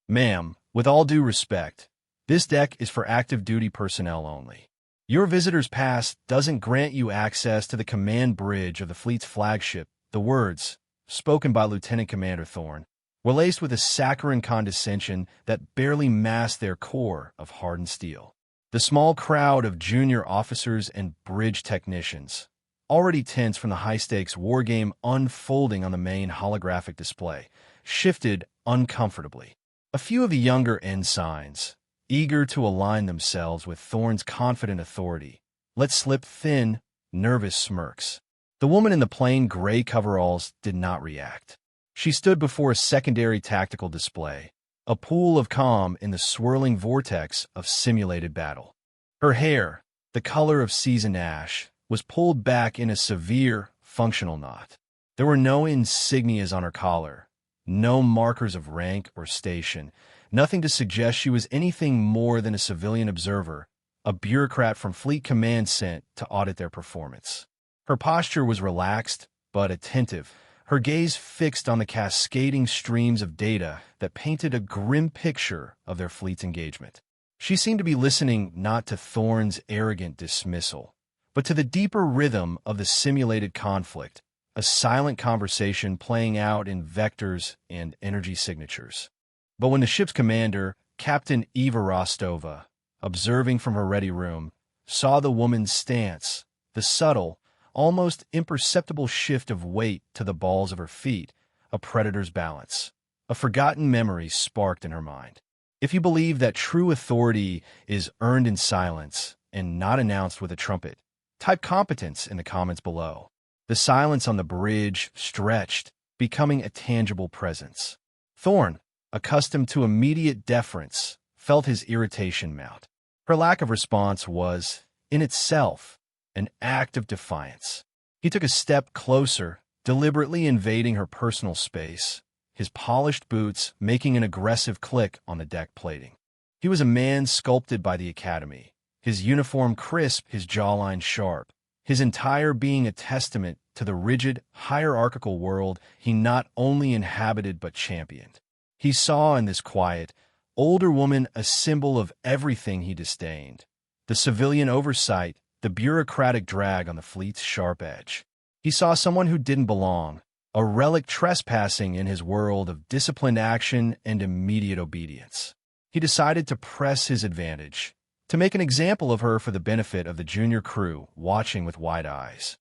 Ma'am, with all due respect, this deck is for active duty personnel only. Your visitor's pass doesn't grant you access to the command bridge of the fleet's flagship. The words, spoken by Lieutenant Commander Thorne, were laced with a saccharine condescension that barely masked their core of hardened steel. The small crowd of junior officers and bridge technicians, already tense from the high-stakes war game unfolding on the main holographic display, shifted uncomfortably. A few of the younger ensigns, eager to align themselves with Thorne's confident authority, let slip thin, nervous smirks. The woman in the plain gray coveralls did not react. She stood before a secondary tactical display, a pool of calm in the swirling vortex of simulated battle. Her hair, the color of seasoned ash, was pulled back in a severe, functional knot. There were no insignias on her collar, no markers of rank or station, nothing to suggest she was anything more than a civilian observer, a bureaucrat from Fleet Command sent to audit their performance. Her posture was relaxed, but attentive, her gaze fixed on the cascading streams of data that painted a grim picture of their fleet's engagement. She seemed to be listening not to Thorne's arrogant dismissal, but to the deeper rhythm of the simulated conflict, a silent conversation playing out in vectors and energy signatures. But when the ship's commander, Captain Eva Rostova, observing from her ready room, saw the woman's stance, the subtle, almost imperceptible shift of weight to the balls of her feet, a predator's balance, a forgotten memory sparked in her mind. If you believe that true authority is earned in silence and not announced with a trumpet, type competence in the comments below. The silence on the bridge stretched, becoming a tangible presence. Thorne, accustomed to immediate deference, felt his irritation mount. Her lack of response was, in itself, an act of defiance. He took a step closer, deliberately invading her personal space, his polished boots making an aggressive click on the deck plating. He was a man sculpted by the Academy, his uniform crisp, his jawline sharp, his entire being a testament to the rigid, hierarchical world he not only inhabited but championed. He saw in this quiet, older woman a symbol of everything he disdained: the civilian oversight, the bureaucratic drag on the fleet's sharp edge. He saw someone who didn't belong, a relic trespassing in his world of disciplined action and immediate obedience. He decided to press his advantage, to make an example of her for the benefit of the junior crew watching with wide eyes.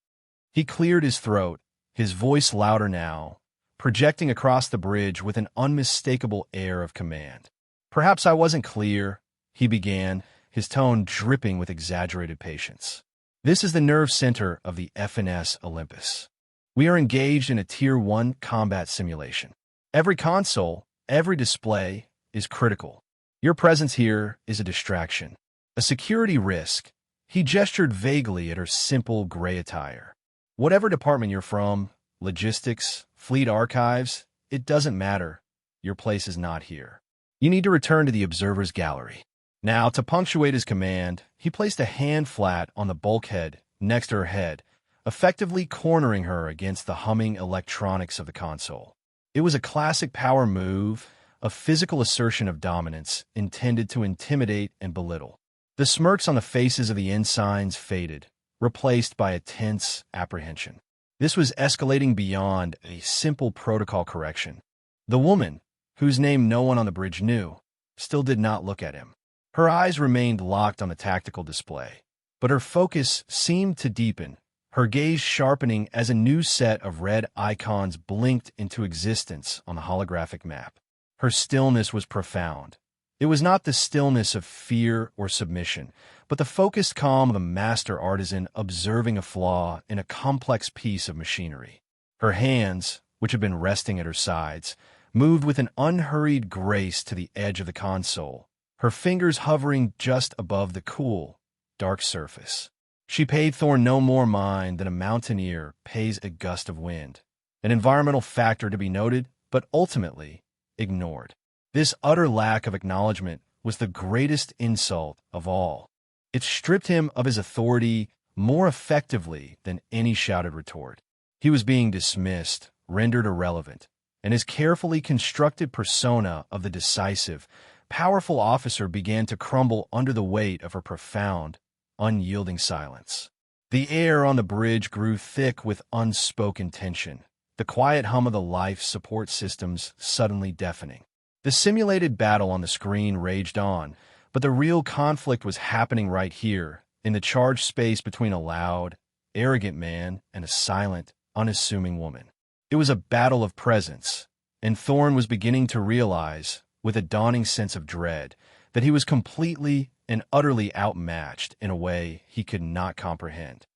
He cleared his throat, his voice louder now, projecting across the bridge with an unmistakable air of command. "Perhaps I wasn't clear," he began, his tone dripping with exaggerated patience. "This is the nerve center of the FNS Olympus. We are engaged in a Tier 1 combat simulation. Every console, every display is critical. Your presence here is a distraction, a security risk." He gestured vaguely at her simple gray attire. "Whatever department you're from, logistics, fleet archives, it doesn't matter. Your place is not here. You need to return to the observer's gallery." Now, to punctuate his command, he placed a hand flat on the bulkhead next to her head, effectively cornering her against the humming electronics of the console. It was a classic power move, a physical assertion of dominance intended to intimidate and belittle. The smirks on the faces of the ensigns faded, replaced by a tense apprehension. This was escalating beyond a simple protocol correction. The woman, whose name no one on the bridge knew, still did not look at him. Her eyes remained locked on the tactical display, but her focus seemed to deepen, her gaze sharpening as a new set of red icons blinked into existence on the holographic map. Her stillness was profound. It was not the stillness of fear or submission, but the focused calm of a master artisan observing a flaw in a complex piece of machinery. Her hands, which had been resting at her sides, moved with an unhurried grace to the edge of the console, her fingers hovering just above the cool, dark surface. She paid Thorne no more mind than a mountaineer pays a gust of wind, an environmental factor to be noted, but ultimately ignored. This utter lack of acknowledgement was the greatest insult of all. It stripped him of his authority more effectively than any shouted retort. He was being dismissed, rendered irrelevant, and his carefully constructed persona of the decisive, powerful officer began to crumble under the weight of her profound, unyielding silence. The air on the bridge grew thick with unspoken tension, the quiet hum of the life support systems suddenly deafening. The simulated battle on the screen raged on, but the real conflict was happening right here, in the charged space between a loud, arrogant man and a silent, unassuming woman. It was a battle of presence, and Thorne was beginning to realize, with a dawning sense of dread, that he was completely and utterly outmatched in a way he could not comprehend.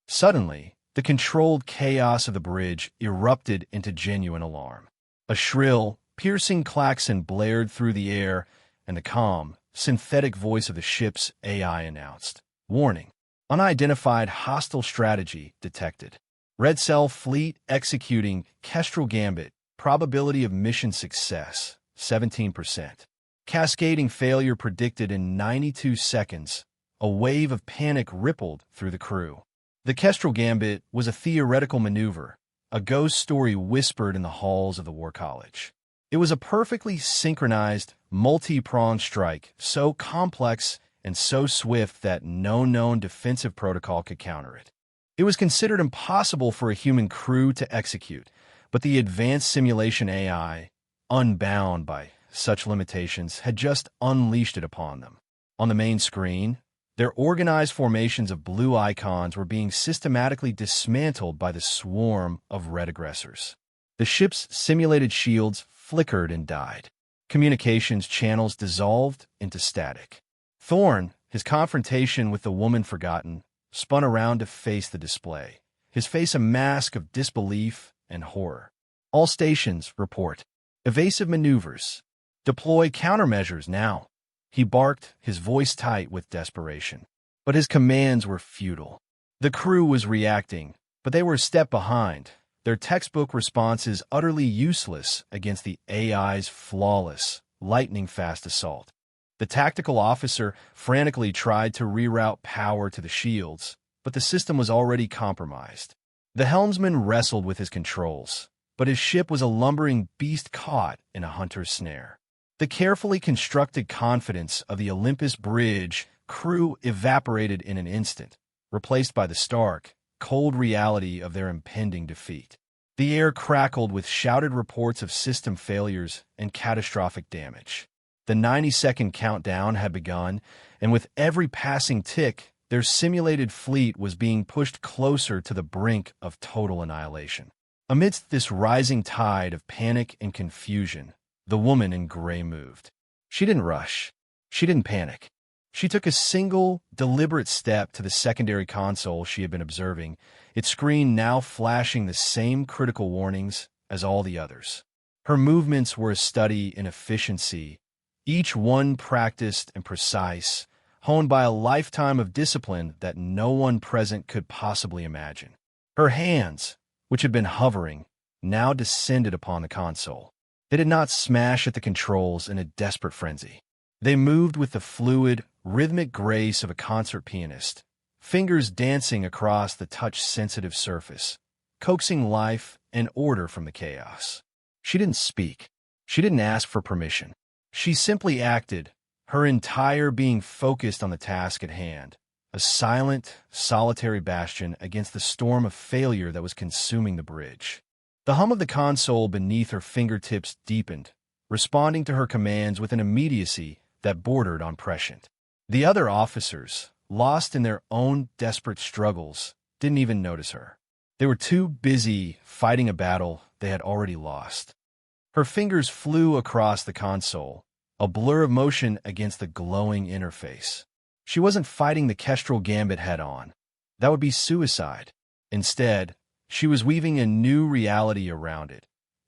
Suddenly, the controlled chaos of the bridge erupted into genuine alarm. A shrill, piercing klaxon blared through the air, and the calm, synthetic voice of the ship's AI announced, "Warning, unidentified hostile strategy detected. Red Cell Fleet executing Kestrel Gambit, probability of mission success, 17%. Cascading failure predicted in 92 seconds." A wave of panic rippled through the crew. The Kestrel Gambit was a theoretical maneuver, a ghost story whispered in the halls of the War College. It was a perfectly synchronized, multi-pronged strike, so complex and so swift that no known defensive protocol could counter it. It was considered impossible for a human crew to execute, but the advanced simulation AI, unbound by such limitations, had just unleashed it upon them. On the main screen, their organized formations of blue icons were being systematically dismantled by the swarm of red aggressors. The ship's simulated shields flickered and died. Communications channels dissolved into static. Thorne, his confrontation with the woman forgotten, spun around to face the display, his face a mask of disbelief and horror. "All stations, report. Evasive maneuvers. Deploy countermeasures now," he barked, his voice tight with desperation. But his commands were futile. The crew was reacting, but they were a step behind, their textbook responses utterly useless against the AI's flawless, lightning-fast assault. The tactical officer frantically tried to reroute power to the shields, but the system was already compromised. The helmsman wrestled with his controls, but his ship was a lumbering beast caught in a hunter's snare. The carefully constructed confidence of the Olympus Bridge crew evaporated in an instant, replaced by the stark, cold reality of their impending defeat. The air crackled with shouted reports of system failures and catastrophic damage. The 90-second countdown had begun, and with every passing tick, their simulated fleet was being pushed closer to the brink of total annihilation. Amidst this rising tide of panic and confusion, the woman in gray moved. She didn't rush. She didn't panic. She took a single, deliberate step to the secondary console she had been observing, its screen now flashing the same critical warnings as all the others. Her movements were a study in efficiency, each one practiced and precise, honed by a lifetime of discipline that no one present could possibly imagine. Her hands, which had been hovering, now descended upon the console. They did not smash at the controls in a desperate frenzy. They moved with the fluid, rhythmic grace of a concert pianist, fingers dancing across the touch-sensitive surface, coaxing life and order from the chaos. She didn't speak. She didn't ask for permission. She simply acted, her entire being focused on the task at hand, a silent, solitary bastion against the storm of failure that was consuming the bridge. The hum of the console beneath her fingertips deepened, responding to her commands with an immediacy that bordered on prescient. The other officers, lost in their own desperate struggles, didn't even notice her. They were too busy fighting a battle they had already lost. Her fingers flew across the console, a blur of motion against the glowing interface. She wasn't fighting the Kestrel Gambit head-on. That would be suicide. Instead, she was weaving a new reality around it,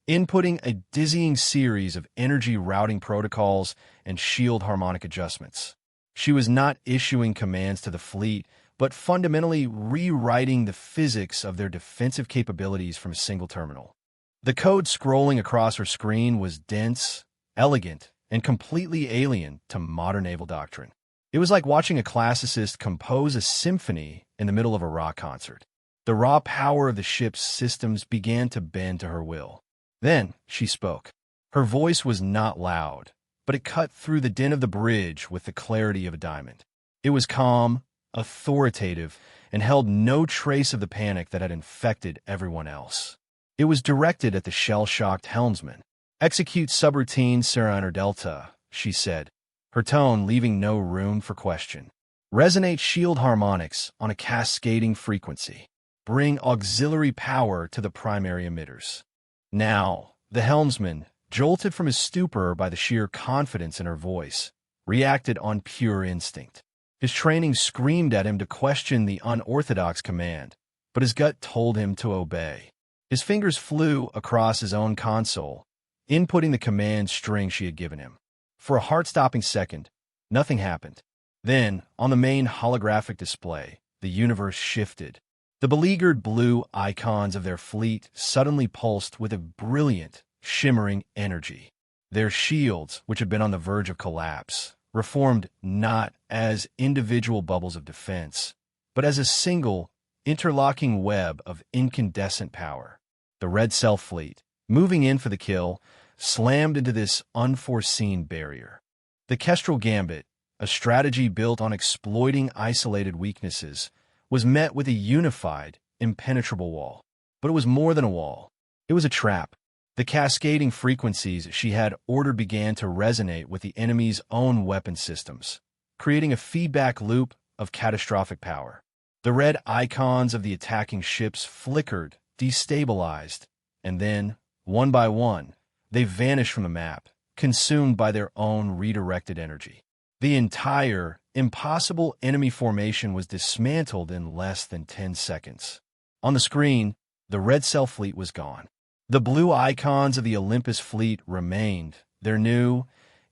inputting a dizzying series of energy routing protocols and shield harmonic adjustments. She was not issuing commands to the fleet, but fundamentally rewriting the physics of their defensive capabilities from a single terminal. The code scrolling across her screen was dense, elegant, and completely alien to modern naval doctrine. It was like watching a classicist compose a symphony in the middle of a rock concert. The raw power of the ship's systems began to bend to her will. Then she spoke. Her voice was not loud, but it cut through the din of the bridge with the clarity of a diamond. It was calm, authoritative, and held no trace of the panic that had infected everyone else. It was directed at the shell-shocked helmsman. "Execute subroutine Sarah Delta," she said, her tone leaving no room for question. "Resonate shield harmonics on a cascading frequency. Bring auxiliary power to the primary emitters." Now, the helmsman, jolted from his stupor by the sheer confidence in her voice, reacted on pure instinct. His training screamed at him to question the unorthodox command, but his gut told him to obey. His fingers flew across his own console, inputting the command string she had given him. For a heart-stopping second, nothing happened. Then, on the main holographic display, the universe shifted. The beleaguered blue icons of their fleet suddenly pulsed with a brilliant, shimmering energy. Their shields, which had been on the verge of collapse, reformed not as individual bubbles of defense, but as a single, interlocking web of incandescent power. The Red Cell fleet, moving in for the kill, slammed into this unforeseen barrier. The Kestrel Gambit, a strategy built on exploiting isolated weaknesses, was met with a unified, impenetrable wall. But it was more than a wall. It was a trap. The cascading frequencies she had ordered began to resonate with the enemy's own weapon systems, creating a feedback loop of catastrophic power. The red icons of the attacking ships flickered, destabilized, and then, one by one, they vanished from the map, consumed by their own redirected energy. The entire, impossible enemy formation was dismantled in less than 10 seconds. On the screen, the Red Cell fleet was gone. The blue icons of the Olympus fleet remained, their new,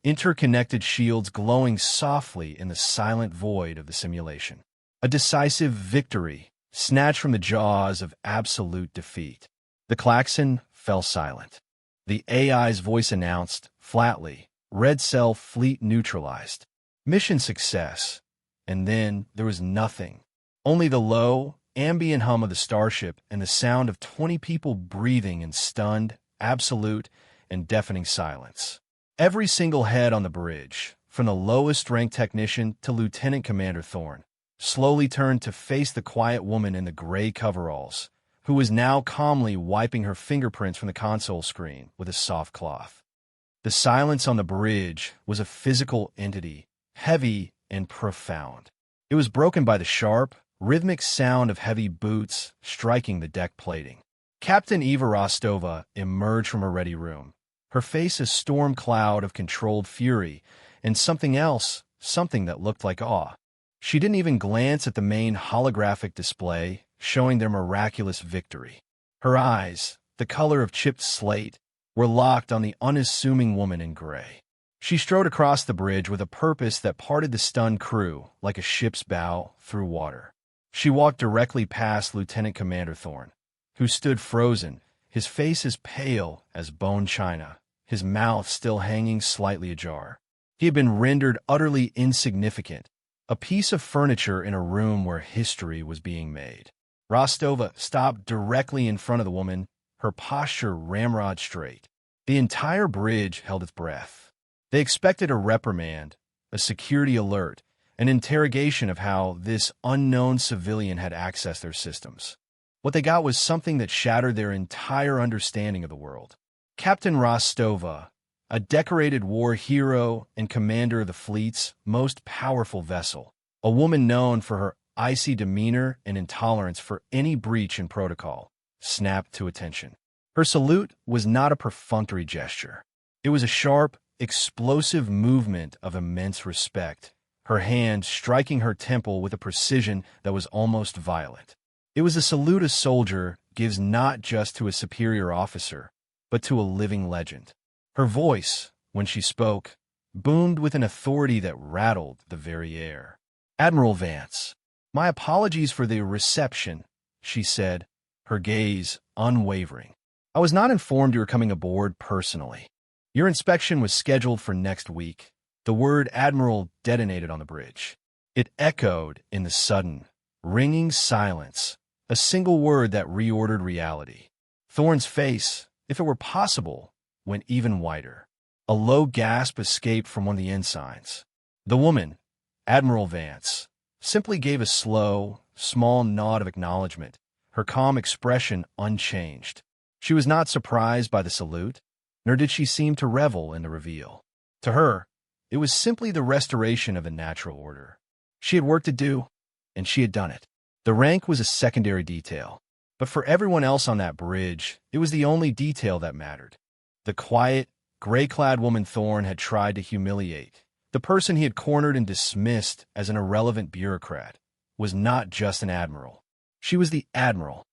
interconnected shields glowing softly in the silent void of the simulation. A decisive victory, snatched from the jaws of absolute defeat. The klaxon fell silent. The AI's voice announced, flatly, "Red Cell fleet neutralized. Mission success." And then there was nothing. Only the low, ambient hum of the starship and the sound of 20 people breathing in stunned, absolute, and deafening silence. Every single head on the bridge, from the lowest-ranked technician to Lieutenant Commander Thorne, slowly turned to face the quiet woman in the gray coveralls, who was now calmly wiping her fingerprints from the console screen with a soft cloth. The silence on the bridge was a physical entity, heavy and profound. It was broken by the sharp, rhythmic sound of heavy boots striking the deck plating. Captain Eva Rostova emerged from her ready room, her face a storm cloud of controlled fury, and something else, something that looked like awe. She didn't even glance at the main holographic display, showing their miraculous victory. Her eyes, the color of chipped slate, were locked on the unassuming woman in gray. She strode across the bridge with a purpose that parted the stunned crew like a ship's bow through water. She walked directly past Lieutenant Commander Thorne, who stood frozen, his face as pale as bone china, his mouth still hanging slightly ajar. He had been rendered utterly insignificant, a piece of furniture in a room where history was being made. Rostova stopped directly in front of the woman, her posture ramrod straight. The entire bridge held its breath. They expected a reprimand, a security alert, an interrogation of how this unknown civilian had accessed their systems. What they got was something that shattered their entire understanding of the world. Captain Rostova, a decorated war hero and commander of the fleet's most powerful vessel, a woman known for her icy demeanor and intolerance for any breach in protocol, snapped to attention. Her salute was not a perfunctory gesture. It was a sharp, explosive movement of immense respect, her hand striking her temple with a precision that was almost violent. It was a salute a soldier gives not just to a superior officer, but to a living legend. Her voice, when she spoke, boomed with an authority that rattled the very air. "Admiral Vance, my apologies for the reception," she said, her gaze unwavering. "I was not informed you were coming aboard personally. Your inspection was scheduled for next week." The word Admiral detonated on the bridge. It echoed in the sudden, ringing silence, a single word that reordered reality. Thorne's face, if it were possible, went even whiter. A low gasp escaped from one of the ensigns. The woman, Admiral Vance, simply gave a slow, small nod of acknowledgement, her calm expression unchanged. She was not surprised by the salute, nor did she seem to revel in the reveal. To her, it was simply the restoration of the natural order. She had work to do, and she had done it. The rank was a secondary detail, but for everyone else on that bridge, it was the only detail that mattered. The quiet, gray-clad woman Thorne had tried to humiliate, the person he had cornered and dismissed as an irrelevant bureaucrat, was not just an admiral. She was the Admiral.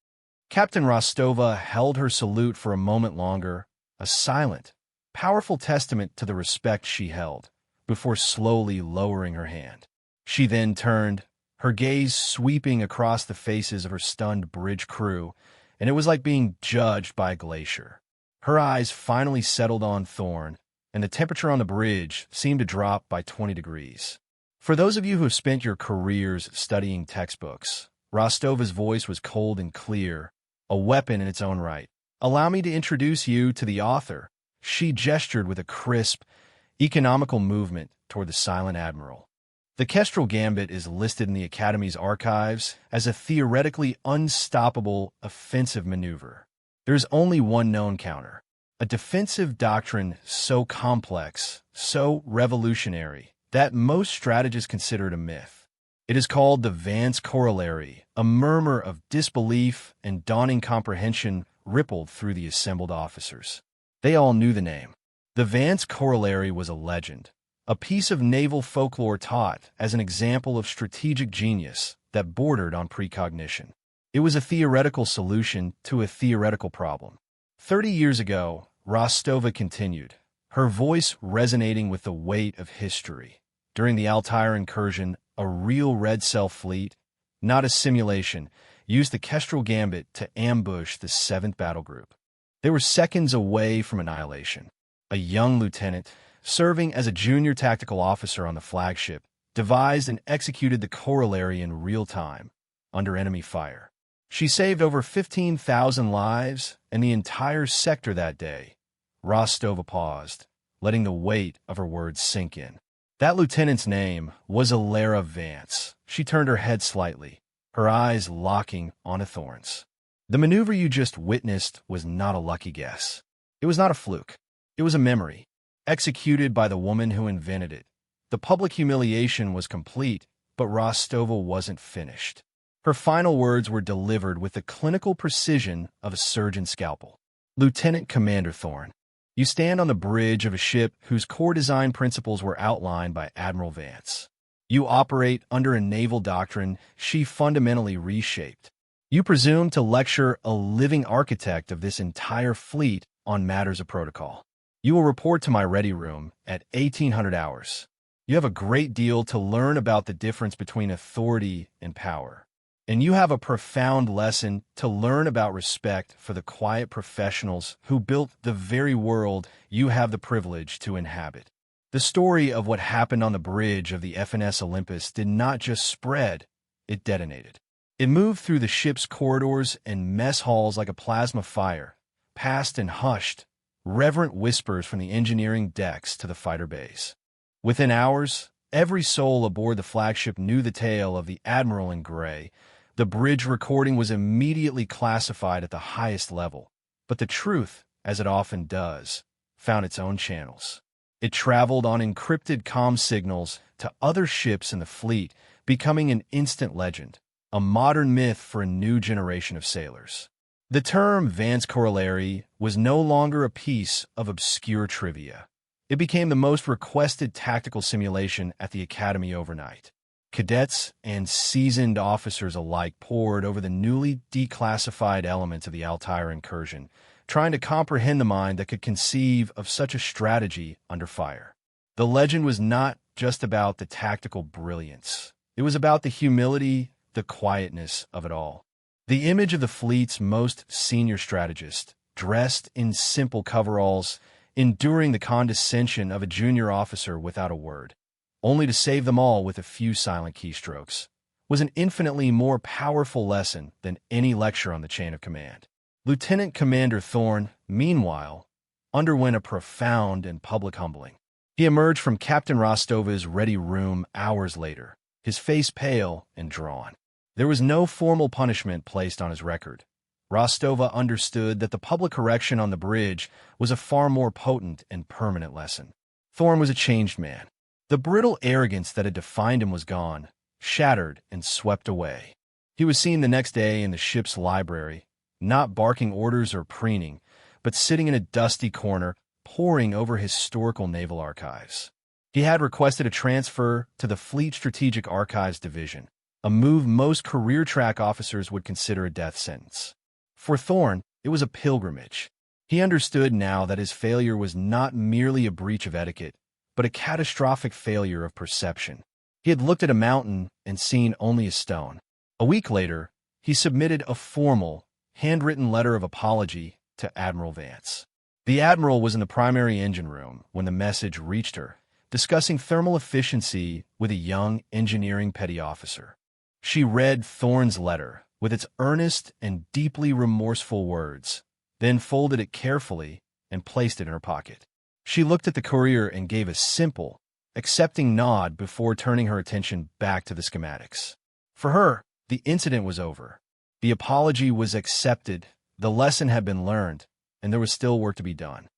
Captain Rostova held her salute for a moment longer, a silent, powerful testament to the respect she held, before slowly lowering her hand. She then turned, her gaze sweeping across the faces of her stunned bridge crew, and it was like being judged by a glacier. Her eyes finally settled on Thorne, and the temperature on the bridge seemed to drop by 20 degrees. For those of you who have spent your careers studying textbooks, Rostova's voice was cold and clear, a weapon in its own right. Allow me to introduce you to the author. She gestured with a crisp, economical movement toward the silent admiral. The Kestrel Gambit is listed in the Academy's archives as a theoretically unstoppable offensive maneuver. There is only one known counter, a defensive doctrine so complex, so revolutionary, that most strategists consider it a myth. It is called the Vance Corollary. A murmur of disbelief and dawning comprehension rippled through the assembled officers. They all knew the name. The Vance Corollary was a legend, a piece of naval folklore taught as an example of strategic genius that bordered on precognition. It was a theoretical solution to a theoretical problem. 30 years ago, Rostova continued, her voice resonating with the weight of history. During the Altair incursion, a real Red Cell fleet, not a simulation, used the Kestrel Gambit to ambush the 7th Battle Group. They were seconds away from annihilation. A young lieutenant, serving as a junior tactical officer on the flagship, devised and executed the corollary in real time, under enemy fire. She saved over 15,000 lives and the entire sector that day. Rostova paused, letting the weight of her words sink in. That lieutenant's name was Alara Vance. She turned her head slightly, her eyes locking onto Thorne's. The maneuver you just witnessed was not a lucky guess. It was not a fluke. It was a memory, executed by the woman who invented it. The public humiliation was complete, but Rostova wasn't finished. Her final words were delivered with the clinical precision of a surgeon's scalpel. Lieutenant Commander Thorne, you stand on the bridge of a ship whose core design principles were outlined by Admiral Vance. You operate under a naval doctrine she fundamentally reshaped. You presume to lecture a living architect of this entire fleet on matters of protocol. You will report to my ready room at 1800 hours. You have a great deal to learn about the difference between authority and power. And you have a profound lesson to learn about respect for the quiet professionals who built the very world you have the privilege to inhabit. The story of what happened on the bridge of the FNS Olympus did not just spread, it detonated. It moved through the ship's corridors and mess halls like a plasma fire, passed and hushed, reverent whispers from the engineering decks to the fighter bays. Within hours, every soul aboard the flagship knew the tale of the Admiral in gray. The bridge recording was immediately classified at the highest level, but the truth, as it often does, found its own channels. It traveled on encrypted comm signals to other ships in the fleet, becoming an instant legend, a modern myth for a new generation of sailors. The term Vance Corollary was no longer a piece of obscure trivia. It became the most requested tactical simulation at the Academy overnight. Cadets and seasoned officers alike pored over the newly declassified elements of the Altair incursion, trying to comprehend the mind that could conceive of such a strategy under fire. The legend was not just about the tactical brilliance. It was about the humility, the quietness of it all. The image of the fleet's most senior strategist, dressed in simple coveralls, enduring the condescension of a junior officer without a word, only to save them all with a few silent keystrokes, was an infinitely more powerful lesson than any lecture on the chain of command. Lieutenant Commander Thorne, meanwhile, underwent a profound and public humbling. He emerged from Captain Rostova's ready room hours later, his face pale and drawn. There was no formal punishment placed on his record. Rostova understood that the public correction on the bridge was a far more potent and permanent lesson. Thorne was a changed man. The brittle arrogance that had defined him was gone, shattered and swept away. He was seen the next day in the ship's library, not barking orders or preening, but sitting in a dusty corner, poring over historical naval archives. He had requested a transfer to the Fleet Strategic Archives Division, a move most career track officers would consider a death sentence. For Thorne, it was a pilgrimage. He understood now that his failure was not merely a breach of etiquette, but a catastrophic failure of perception. He had looked at a mountain and seen only a stone. A week later, he submitted a formal, handwritten letter of apology to Admiral Vance. The Admiral was in the primary engine room when the message reached her, discussing thermal efficiency with a young engineering petty officer. She read Thorne's letter with its earnest and deeply remorseful words, then folded it carefully and placed it in her pocket. She looked at the courier and gave a simple, accepting nod before turning her attention back to the schematics. For her, the incident was over. The apology was accepted, the lesson had been learned, and there was still work to be done.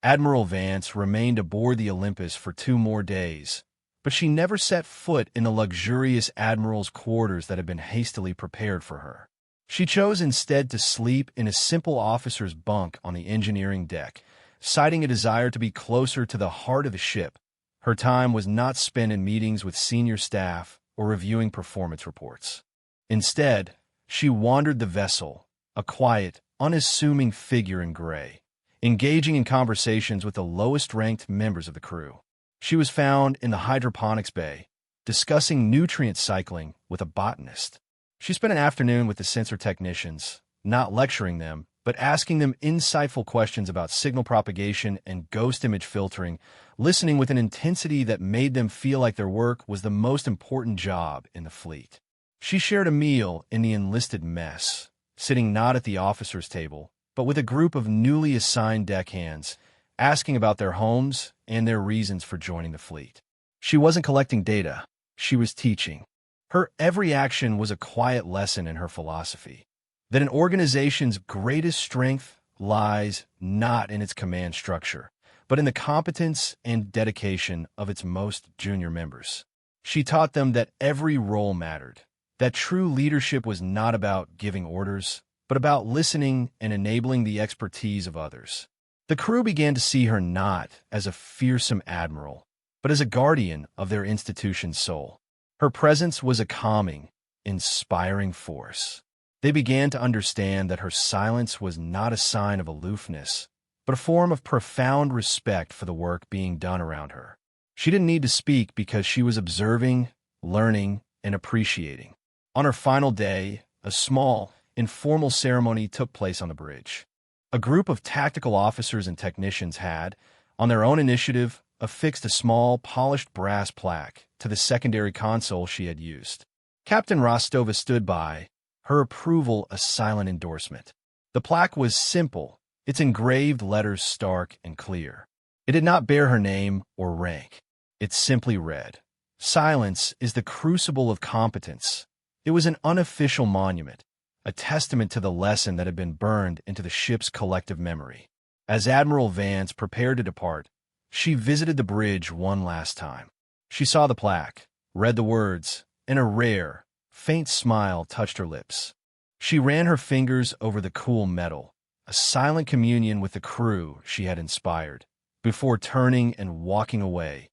Admiral Vance remained aboard the Olympus for 2 more days, but she never set foot in the luxurious Admiral's quarters that had been hastily prepared for her. She chose instead to sleep in a simple officer's bunk on the engineering deck, citing a desire to be closer to the heart of the ship. Her time was not spent in meetings with senior staff or reviewing performance reports. Instead, she wandered the vessel, a quiet, unassuming figure in gray, engaging in conversations with the lowest-ranked members of the crew. She was found in the hydroponics bay, discussing nutrient cycling with a botanist. She spent an afternoon with the sensor technicians, not lecturing them, but asking them insightful questions about signal propagation and ghost image filtering, listening with an intensity that made them feel like their work was the most important job in the fleet. She shared a meal in the enlisted mess, sitting not at the officers' table, but with a group of newly assigned deckhands, asking about their homes and their reasons for joining the fleet. She wasn't collecting data, she was teaching. Her every action was a quiet lesson in her philosophy, that an organization's greatest strength lies not in its command structure, but in the competence and dedication of its most junior members. She taught them that every role mattered, that true leadership was not about giving orders, but about listening and enabling the expertise of others. The crew began to see her not as a fearsome admiral, but as a guardian of their institution's soul. Her presence was a calming, inspiring force. They began to understand that her silence was not a sign of aloofness, but a form of profound respect for the work being done around her. She didn't need to speak because she was observing, learning, and appreciating. On her final day, a small, informal ceremony took place on the bridge. A group of tactical officers and technicians had, on their own initiative, affixed a small, polished brass plaque to the secondary console she had used. Captain Rostova stood by, her approval a silent endorsement. The plaque was simple, its engraved letters stark and clear. It did not bear her name or rank. It simply read, "Silence is the crucible of competence." It was an unofficial monument, a testament to the lesson that had been burned into the ship's collective memory. As Admiral Vance prepared to depart, she visited the bridge one last time. She saw the plaque, read the words, and a rare, faint smile touched her lips. She ran her fingers over the cool metal, a silent communion with the crew she had inspired, before turning and walking away,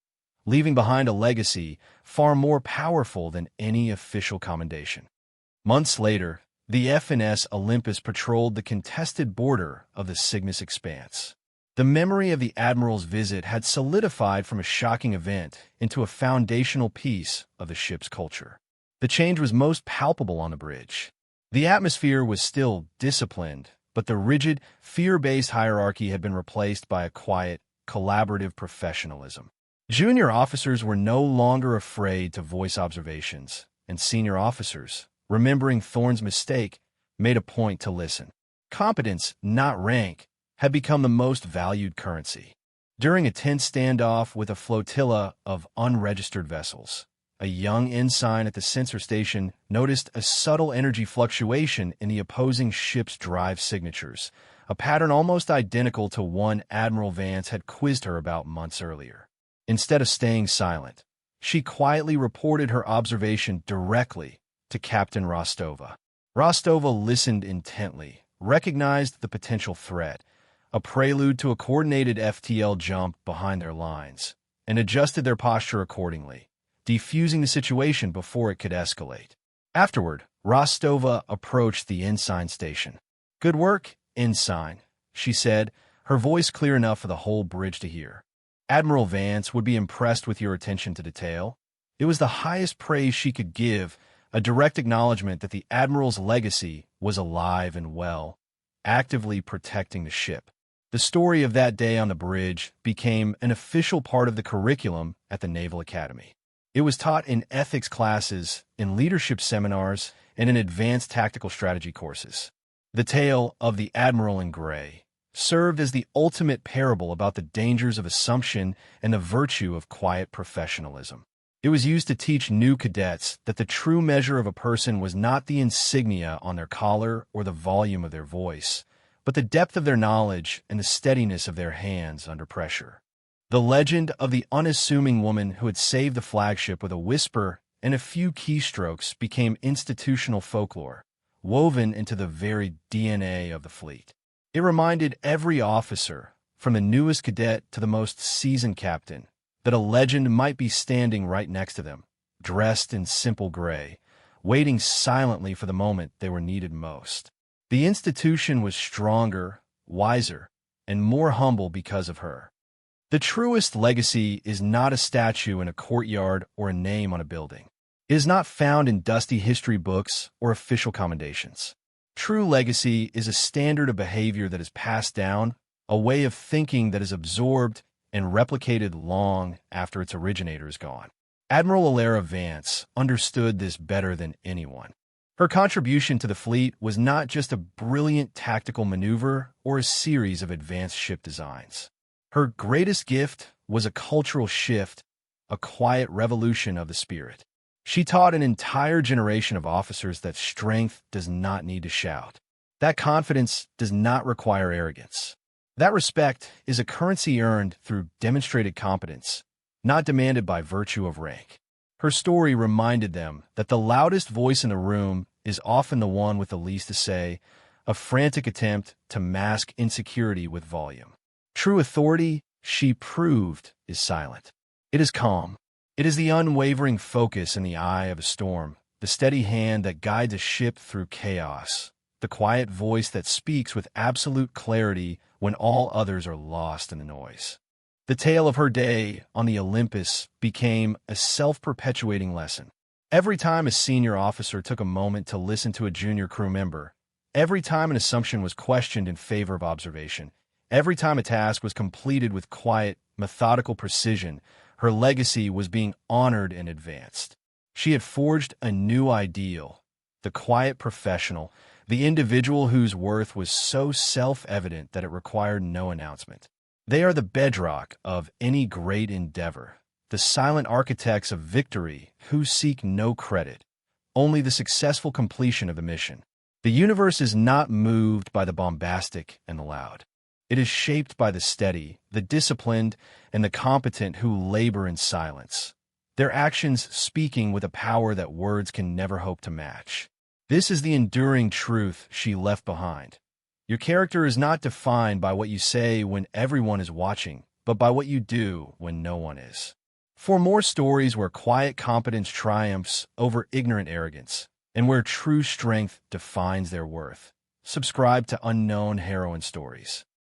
leaving behind a legacy far more powerful than any official commendation. Months later, the FNS Olympus patrolled the contested border of the Cygnus Expanse. The memory of the Admiral's visit had solidified from a shocking event into a foundational piece of the ship's culture. The change was most palpable on the bridge. The atmosphere was still disciplined, but the rigid, fear-based hierarchy had been replaced by a quiet, collaborative professionalism. Junior officers were no longer afraid to voice observations, and senior officers, remembering Thorne's mistake, made a point to listen. Competence, not rank, had become the most valued currency. During a tense standoff with a flotilla of unregistered vessels, a young ensign at the sensor station noticed a subtle energy fluctuation in the opposing ship's drive signatures, a pattern almost identical to one Admiral Vance had quizzed her about months earlier. Instead of staying silent, she quietly reported her observation directly to Captain Rostova. Rostova listened intently, recognized the potential threat, a prelude to a coordinated FTL jump behind their lines, and adjusted their posture accordingly, defusing the situation before it could escalate. Afterward, Rostova approached the ensign station. "Good work, ensign," she said, her voice clear enough for the whole bridge to hear. "Admiral Vance would be impressed with your attention to detail." It was the highest praise she could give, a direct acknowledgement that the Admiral's legacy was alive and well, actively protecting the ship. The story of that day on the bridge became an official part of the curriculum at the Naval Academy. It was taught in ethics classes, in leadership seminars, and in advanced tactical strategy courses. The tale of the Admiral in Gray served as the ultimate parable about the dangers of assumption and the virtue of quiet professionalism. It was used to teach new cadets that the true measure of a person was not the insignia on their collar or the volume of their voice, but the depth of their knowledge and the steadiness of their hands under pressure. The legend of the unassuming woman who had saved the flagship with a whisper and a few keystrokes became institutional folklore, woven into the very DNA of the fleet. It reminded every officer, from the newest cadet to the most seasoned captain, that a legend might be standing right next to them, dressed in simple gray, waiting silently for the moment they were needed most. The institution was stronger, wiser, and more humble because of her. The truest legacy is not a statue in a courtyard or a name on a building. It is not found in dusty history books or official commendations. True legacy is a standard of behavior that is passed down, a way of thinking that is absorbed and replicated long after its originator is gone. Admiral Alara Vance understood this better than anyone. Her contribution to the fleet was not just a brilliant tactical maneuver or a series of advanced ship designs. Her greatest gift was a cultural shift, a quiet revolution of the spirit. She taught an entire generation of officers that strength does not need to shout, that confidence does not require arrogance. That respect is a currency earned through demonstrated competence, not demanded by virtue of rank. Her story reminded them that the loudest voice in the room is often the one with the least to say, a frantic attempt to mask insecurity with volume. True authority, she proved, is silent. It is calm. It is the unwavering focus in the eye of a storm, the steady hand that guides a ship through chaos, the quiet voice that speaks with absolute clarity when all others are lost in the noise. The tale of her day on the Olympus became a self-perpetuating lesson. Every time a senior officer took a moment to listen to a junior crew member, every time an assumption was questioned in favor of observation, every time a task was completed with quiet, methodical precision, her legacy was being honored and advanced. She had forged a new ideal, the quiet professional, the individual whose worth was so self-evident that it required no announcement. They are the bedrock of any great endeavor, the silent architects of victory who seek no credit, only the successful completion of the mission. The universe is not moved by the bombastic and the loud. It is shaped by the steady, the disciplined, and the competent who labor in silence, their actions speaking with a power that words can never hope to match. This is the enduring truth she left behind. Your character is not defined by what you say when everyone is watching, but by what you do when no one is. For more stories where quiet competence triumphs over ignorant arrogance, and where true strength defines their worth, subscribe to Unknown Heroine Stories.